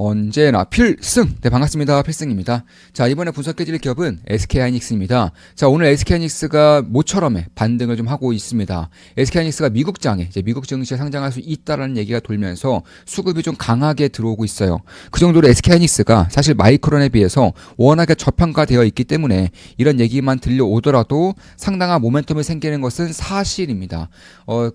언제나 필승! 네, 반갑습니다. 필승입니다. 자, 이번에 분석해드릴 기업은 SK하이닉스입니다. 자, 오늘 SK하이닉스가 모처럼의 반등을 좀 하고 있습니다. SK하이닉스가 미국장에, 이제 미국 증시에 상장할 수 있다라는 얘기가 돌면서 수급이 좀 강하게 들어오고 있어요. 그 정도로 SK하이닉스가 사실 마이크론에 비해서 워낙에 저평가되어 있기 때문에 이런 얘기만 들려오더라도 상당한 모멘텀이 생기는 것은 사실입니다.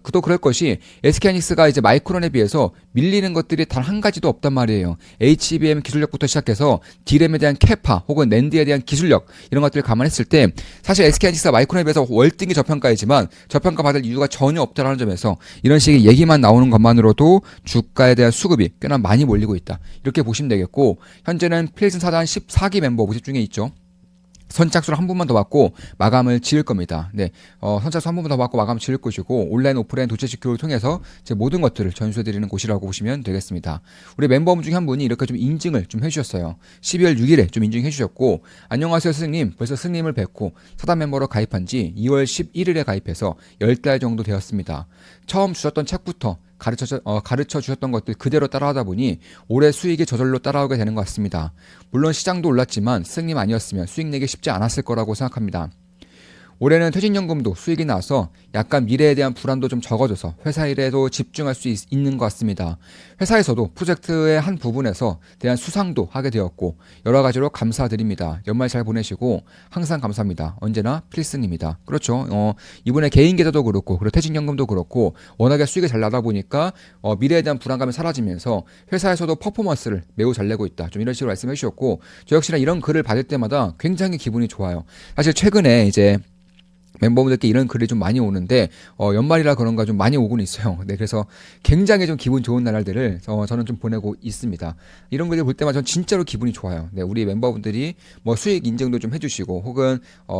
그도 그럴 것이 SK하이닉스가 이제 마이크론에 비해서 밀리는 것들이 단 한 가지도 없단 말이에요. HBM 기술력부터 시작해서 D램에 대한 캐파 혹은 낸드에 대한 기술력 이런 것들을 감안했을 때 사실 SK하이닉스가 마이크론에 비해서 월등히 저평가이지만 저평가받을 이유가 전혀 없다는 점에서 이런 식의 얘기만 나오는 것만으로도 주가에 대한 수급이 꽤나 많이 몰리고 있다. 이렇게 보시면 되겠고 현재는 필승 사단 14기 멤버 모집 중에 있죠. 선착순 한 번만 더 받고 마감을 지을 겁니다. 네, 선착순 한 번만 더 받고 마감을 지을 것이고 온라인 오프라인 도체식 교육을 통해서 제 모든 것들을 전수해드리는 곳이라고 보시면 되겠습니다. 우리 멤버분 중에 한 분이 이렇게 좀 인증을 좀 해주셨어요. 12월 6일에 좀 인증해 주셨고 안녕하세요 스승님, 벌써 스승님을 뵙고 사단 멤버로 가입한 지 2월 11일에 가입해서 10달 정도 되었습니다. 처음 주셨던 책부터 가르쳐 주셨던 것들 그대로 따라하다 보니 올해 수익이 저절로 따라오게 되는 것 같습니다. 물론 시장도 올랐지만 스승님 아니었으면 수익 내기 쉽지 않았을 거라고 생각합니다. 올해는 퇴직연금도 수익이 나서 약간 미래에 대한 불안도 좀 적어져서 회사 일에도 집중할 수 있는 것 같습니다. 회사에서도 프로젝트의 한 부분에서 대한 수상도 하게 되었고 여러 가지로 감사드립니다. 연말 잘 보내시고 항상 감사합니다. 언제나 필승입니다. 그렇죠. 이번에 개인 계좌도 그렇고 그리고 퇴직연금도 그렇고 워낙에 수익이 잘 나다 보니까 미래에 대한 불안감이 사라지면서 회사에서도 퍼포먼스를 매우 잘 내고 있다. 좀 이런 식으로 말씀해 주셨고 저 역시나 이런 글을 받을 때마다 굉장히 기분이 좋아요. 사실 최근에 이제 멤버분들께 이런 글이 좀 많이 오는데 연말이라 그런가 좀 많이 오곤 있어요. 네, 그래서 굉장히 좀 기분 좋은 날들을 저는 좀 보내고 있습니다. 이런 글을 볼 때마다 전 진짜로 기분이 좋아요. 네, 우리 멤버분들이 뭐 수익 인증도 좀 해주시고 혹은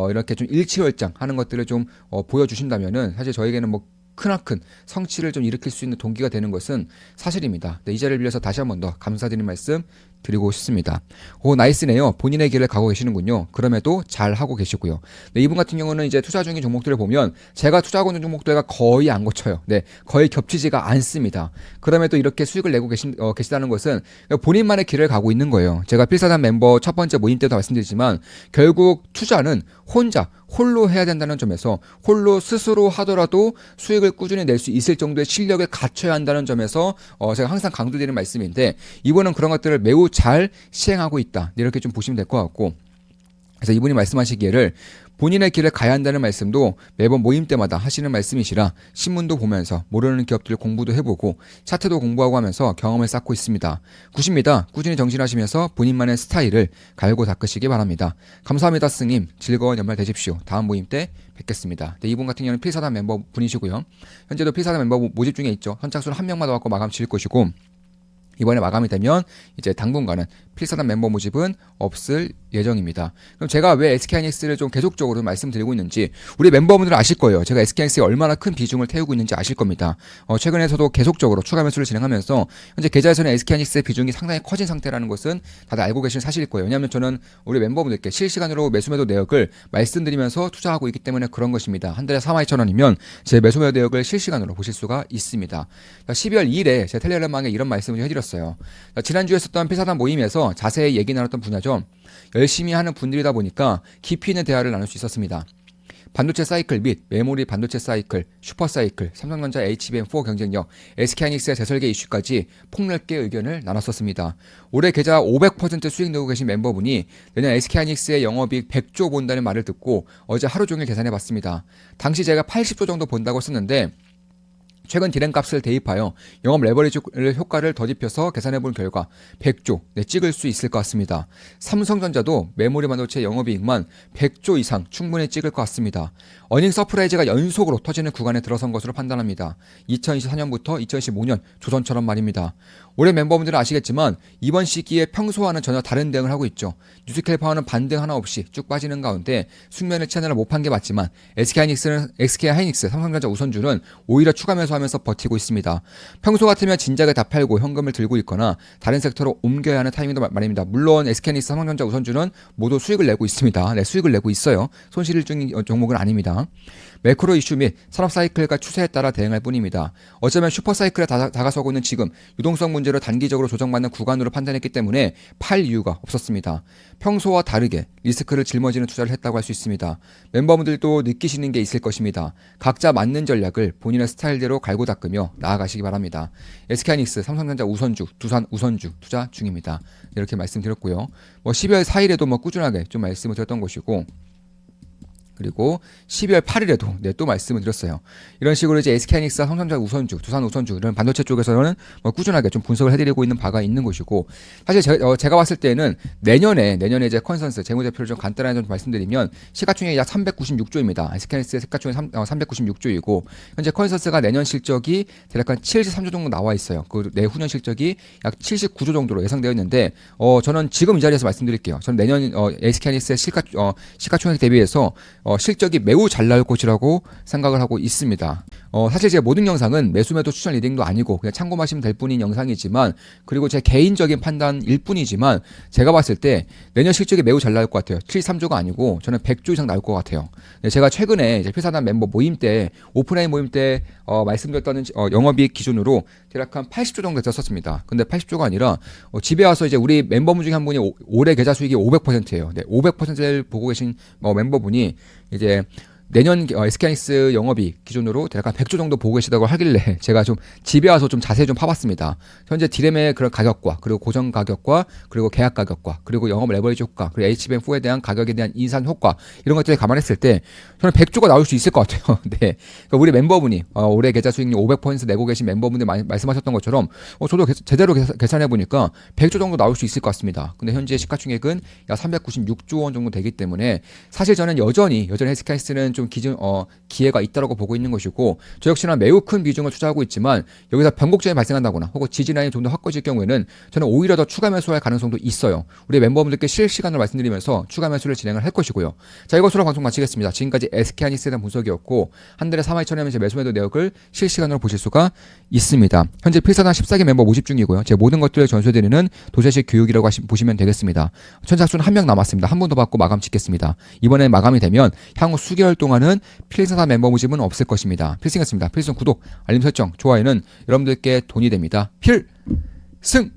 이렇게 좀 일치월장 하는 것들을 좀 보여주신다면은 사실 저에게는 뭐 크나큰 성취를 좀 일으킬 수 있는 동기가 되는 것은 사실입니다. 네, 이 자리를 빌려서 다시 한 번 더 감사드리는 말씀 드리고 싶습니다. 오, 나이스네요. 본인의 길을 가고 계시는군요. 그럼에도 잘 하고 계시고요. 네, 이분 같은 경우는 이제 투자 중인 종목들을 보면 제가 투자하고 있는 종목들과 거의 안 고쳐요. 네, 거의 겹치지가 않습니다. 그럼에도 이렇게 수익을 내고 계시다는 것은 본인만의 길을 가고 있는 거예요. 제가 필사단 멤버 첫 번째 모임 때도 말씀드리지만 결국 투자는 홀로 해야 된다는 점에서 홀로 스스로 하더라도 수익을 꾸준히 낼 수 있을 정도의 실력을 갖춰야 한다는 점에서 제가 항상 강조드리는 말씀인데 이분은 그런 것들을 매우 잘 시행하고 있다. 이렇게 좀 보시면 될 것 같고 그래서 이분이 말씀하시기를 본인의 길을 가야 한다는 말씀도 매번 모임 때마다 하시는 말씀이시라 신문도 보면서 모르는 기업들 공부도 해보고 차트도 공부하고 하면서 경험을 쌓고 있습니다. 굿입니다. 꾸준히 정진하시면서 본인만의 스타일을 갈고 닦으시기 바랍니다. 감사합니다 스님. 즐거운 연말 되십시오. 다음 모임 때 뵙겠습니다. 네, 이분 같은 경우는 필사단 멤버 분이시고요. 현재도 필사단 멤버 모집 중에 있죠. 선착순 한 명만 더 갖고 마감 지을 것이고 이번에 마감이 되면 이제 당분간은 필사단 멤버 모집은 없을 예정입니다. 그럼 제가 왜 SK하이닉스를 좀 계속적으로 말씀드리고 있는지 우리 멤버분들은 아실 거예요. 제가 SK하이닉스에 얼마나 큰 비중을 태우고 있는지 아실 겁니다. 최근에서도 계속적으로 추가 매수를 진행하면서 현재 계좌에서는 SK하이닉스의 비중이 상당히 커진 상태라는 것은 다들 알고 계시는 사실일 거예요. 왜냐하면 저는 우리 멤버분들께 실시간으로 매수매도 내역을 말씀드리면서 투자하고 있기 때문에 그런 것입니다. 한 달에 42,000원이면 제 매수매도 내역을 실시간으로 보실 수가 있습니다. 12월 2일에 제 텔레그램방에 이런 말씀을 해드렸어요. 지난주에 했었던 필사단 모임에서 자세히 얘기 나눴던 분야죠. 열심히 하는 분들이다 보니까 깊이 있는 대화를 나눌 수 있었습니다. 반도체 사이클 및 메모리 반도체 사이클, 슈퍼 사이클, 삼성전자 HBM4 경쟁력, SK하이닉스의 재설계 이슈까지 폭넓게 의견을 나눴었습니다. 올해 계좌 500% 수익 내고 계신 멤버분이 내년 SK하이닉스의 영업이익 100조 본다는 말을 듣고 어제 하루 종일 계산해봤습니다. 당시 제가 80조 정도 본다고 썼는데 최근 디램 값을 대입하여 영업 레버리지 효과를 더입혀서 계산해본 결과 100조 찍을 수 있을 것 같습니다. 삼성전자도 메모리 반도체 영업이익만 100조 이상 충분히 찍을 것 같습니다. 어닝 서프라이즈가 연속으로 터지는 구간에 들어선 것으로 판단합니다. 2024년부터 2025년 조선처럼 말입니다. 올해 멤버분들은 아시겠지만 이번 시기에 평소와는 전혀 다른 대응을 하고 있죠. 뉴스캘파와는 반등 하나 없이 쭉 빠지는 가운데 숙면의 채널을 못 판 게 맞지만 SK하이닉스, 삼성전자 우선주는 오히려 추가 매수하면서 버티고 있습니다. 평소 같으면 진작에 다 팔고 현금을 들고 있거나 다른 섹터로 옮겨야 하는 타이밍도 말입니다. 물론 SK하이닉스, 삼성전자 우선주는 모두 수익을 내고 있습니다. 네, 수익을 내고 있어요. 손실 중인 종목은 아닙니다. 매크로 이슈 및 산업 사이클과 추세에 따라 대응할 뿐입니다. 어쩌면 슈퍼 사이클에 다가서고 있는 지금 유동성 문제로 단기적으로 조정받는 구간으로 판단했기 때문에 팔 이유가 없었습니다. 평소와 다르게 리스크를 짊어지는 투자를 했다고 할 수 있습니다. 멤버분들도 느끼시는 게 있을 것입니다. 각자 맞는 전략을 본인의 스타일대로 갈고 닦으며 나아가시기 바랍니다. SK하이닉스, 삼성전자 우선주, 두산 우선주 투자 중입니다. 이렇게 말씀드렸고요. 12월 4일에도 꾸준하게 좀 말씀을 드렸던 것이고, 그리고 12월 8일에도 또 말씀을 드렸어요. 이런 식으로 이제 SK하이닉스와 삼성전자 우선주, 두산 우선주 이런 반도체 쪽에서는 꾸준하게 좀 분석을 해드리고 있는 바가 있는 것이고, 사실 제가 봤을 때는 내년에 이제 컨센서스 재무제표를 좀 간단하게 좀 말씀드리면 시가총액이 약 396조입니다. SK하이닉스의 시가총액 396조이고 현재 컨센서스가 내년 실적이 대략 한 73조 정도 나와 있어요. 그 내후년 실적이 약 79조 정도로 예상되어 있는데 저는 지금 이 자리에서 말씀드릴게요. 저는 내년 SK하이닉스의 시가총액 대비해서 실적이 매우 잘 나올 것이라고 생각을 하고 있습니다. 사실 제 모든 영상은 매수매도 추천 리딩도 아니고 그냥 참고하시면 될 뿐인 영상이지만, 그리고 제 개인적인 판단일 뿐이지만 제가 봤을 때 내년 실적이 매우 잘 나올 것 같아요. 73조가 아니고 저는 100조 이상 나올 것 같아요. 제가 최근에 이제 필사단 멤버 모임 때, 오프라인 모임 때 말씀드렸던 영업이익 기준으로 대략 한 80조 정도 됐었습니다. 근데 80조가 아니라 집에 와서 이제 우리 멤버분 중에 한 분이 올해 계좌 수익이 500%예요. 500%를 보고 계신 멤버분이 이제 내년 SK하이닉스 영업이익 기준으로 대략 한 100조 정도 보고 계시다고 하길래 제가 좀 집에 와서 좀 자세히 좀 파봤습니다. 현재 디램의 그런 가격과, 그리고 고정 가격과, 그리고 계약 가격과, 그리고 영업 레버리지 효과, 그리고 HBM4에 대한 가격에 대한 인상 효과, 이런 것들을 감안했을 때 저는 100조가 나올 수 있을 것 같아요. 네. 그러니까 우리 멤버분이 올해 계좌 수익률 500% 내고 계신 멤버분들 말씀하셨던 것처럼 저도 제대로 계산해 보니까 100조 정도 나올 수 있을 것 같습니다. 근데 현재 시가총액은 약 396조 원 정도 되기 때문에 사실 저는 여전히 SK하이닉스는 좀 기회가 있다고 보고 있는 것이고, 저 역시나 매우 큰 비중을 투자하고 있지만 여기서 변곡점이 발생한다거나 혹은 지지라인이 좀 더 확고해질 경우에는 저는 오히려 더 추가 매수할 가능성도 있어요. 우리 멤버분들께 실시간으로 말씀드리면서 추가 매수를 진행을 할 것이고요. 자, 이것으로 방송 마치겠습니다. 지금까지 SK하이닉스에 대한 분석이었고, 한 달에 32,000원의 매수매도 내역을 실시간으로 보실 수가 있습니다. 현재 필사단 14개 멤버 모집 중이고요. 제 모든 것들을 전수해드리는 도세식 교육이라고 보시면 되겠습니다. 천착순 1명 남았습니다. 한 분 더 받고 마감 짓겠습니다. 이번에 마감이 되면 향후 수개월 동안은 필승사 멤버 모집은 없을 것입니다. 필승이었습니다. 필승 구독, 알림 설정, 좋아요는 여러분들께 돈이 됩니다. 필승!